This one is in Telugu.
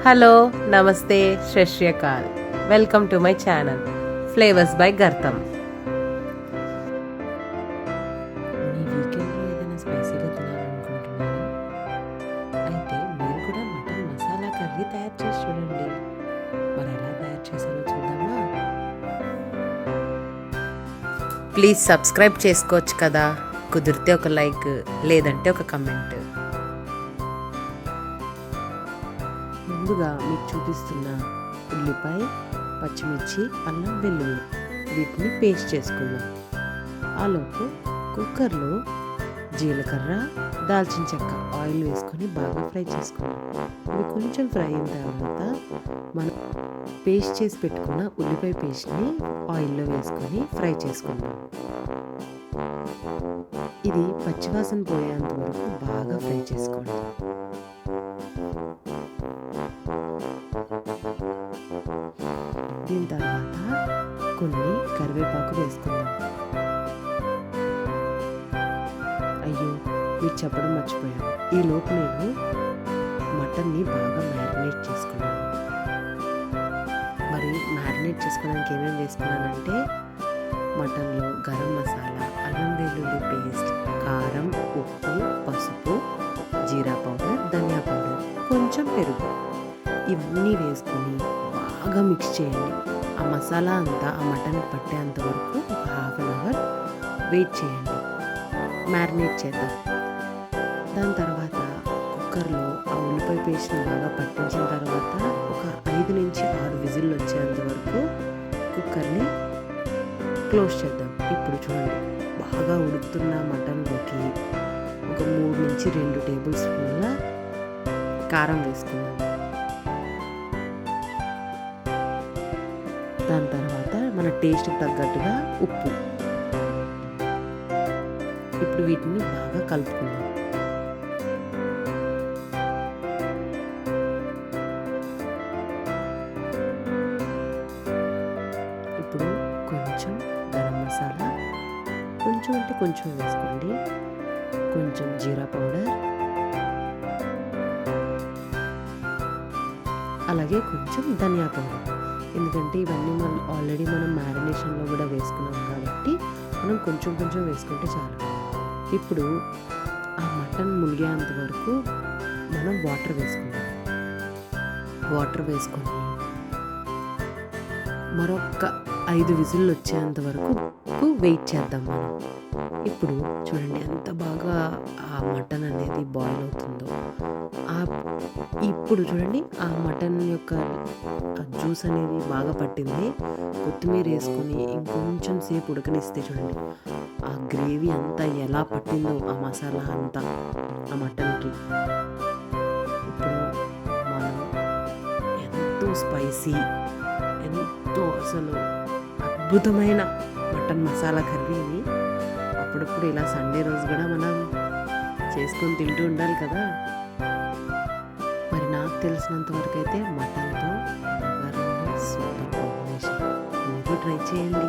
హలో, నమస్తే, సత్ శ్రీ అకాల్. Welcome to my channel flavours by Gartham. మీ వీకెండ్లో ఏదైనా స్పైసీగా తినాలనుకుంటున్నారా? అయితే మీరు కూడా మటన్ మసాలా కర్రీ తయారు చేసి చూడండి. మరి ఎలా తయారు చేసాలో చూద్దామా? ప్లీజ్ సబ్స్క్రైబ్ చేసుకోవచ్చు కదా. కుదిరితే ఒక లైక్, లేదంటే ఒక కమెంట్. ముందుగా మీకు చూపిస్తున్న ఉల్లిపాయ, పచ్చిమిర్చి, అల్లం, వెల్లుల్లి వీటిని పేస్ట్ చేసుకుందాం. ఆలోపు కుక్కర్లో జీలకర్ర, దాల్చిన చెక్క ఆయిల్ వేసుకొని బాగా ఫ్రై చేసుకుందాం. ఇవి కొంచెం ఫ్రై అయిన తర్వాత మనం పేస్ట్ చేసి పెట్టుకున్న ఉల్లిపాయ పేస్ట్ని ఆయిల్లో వేసుకొని ఫ్రై చేసుకుందాం. ఇది పచ్చివాసన పోయేంత వరకు బాగా ఫ్రై చేసుకోండి. దీని తర్వాత కొన్ని కరివేపాకు వేసుకుందాం. అయ్యో, మీకు చెప్పడం మర్చిపోయాను. ఈ లోపు నేను మటన్ని బాగా మ్యారినేట్ చేసుకున్నాను. మరి మ్యారినేట్ చేసుకోవడానికి ఏమేమి వేసుకున్నానంటే మటన్లో గరం మసాలా, అల్లం వెల్లుల్లి పేస్ట్, కారం, ఉప్పు, పసుపు, జీరా పౌడర్, ధనియా పౌడర్, కొంచెం పెరుగు ఇవన్నీ వేసుకొని బాగా మిక్స్ చేయండి. ఆ మసాలా అంతా ఆ మటన్ పట్టేంత వరకు ఒక హాఫ్ అన్ అవర్ వెయిట్ చేయండి. మ్యారినేట్ చేద్దాం. దాని తర్వాత కుక్కర్లో ఆ ఉల్లిపాయ పేస్ట్ని బాగా పట్టించిన తర్వాత ఒక 5 నుంచి 6 విజిల్లు వచ్చేంత వరకు కుక్కర్ని క్లోజ్ చేద్దాం. ఇప్పుడు చూడండి, బాగా ఉడుకుతున్న మటన్లోకి ఒక 3 నుంచి 2 టేబుల్ స్పూన్ల కారం వేసుకుందాం. దాని తర్వాత మన టేస్ట్కి తగ్గట్టుగా ఉప్పు. ఇప్పుడు వీటిని బాగా కలుపుకుందాం. ఇప్పుడు కొంచెం గరం మసాలా, కొంచెం అంటే కొంచెం వేసుకోండి, కొంచెం జీరా పౌడర్, అలాగే కొంచెం ధనియా పౌడర్. ఎందుకంటే ఇవన్నీ ఆల్రెడీ మనం మ్యారినేషన్లో కూడా వేసుకున్నాం కాబట్టి మనం కొంచెం కొంచెం వేసుకుంటే చాలు. ఇప్పుడు ఆ మటన్ ములిగేంత వరకు మనం వాటర్ వేసుకుందాం. వాటర్ వేసుకొని మరొక 5 విజిల్లు వచ్చేంత వరకు వెయిట్ చేద్దాం మనం. ఇప్పుడు చూడండి ఎంత బాగా ఆ మటన్ అనేది బాయిల్ అవుతుందో. ఇప్పుడు చూడండి ఆ మటన్ యొక్క జ్యూస్ అనేది బాగా పట్టింది. కొత్తిమీర వేసుకొని ఇంకొంచెం సేపు ఉడకనిస్తే చూడండి ఆ గ్రేవీ అంతా ఎలా పట్టిందో ఆ మసాలా అంతా ఆ మటన్కి. ఇప్పుడు మనం ఎంతో స్పైసీ, ఎంతో అసలు అద్భుతమైన మటన్ మసాలా కర్రీని అప్పుడప్పుడు ఇలా సండే రోజు కూడా మనం చేసుకొని తింటూ ఉండాలి కదా. మరి నాకు తెలిసినంత వరకు అయితే మటన్తో బగారా సూపర్ కాంబినేషన్. మీరు ట్రై చేయండి.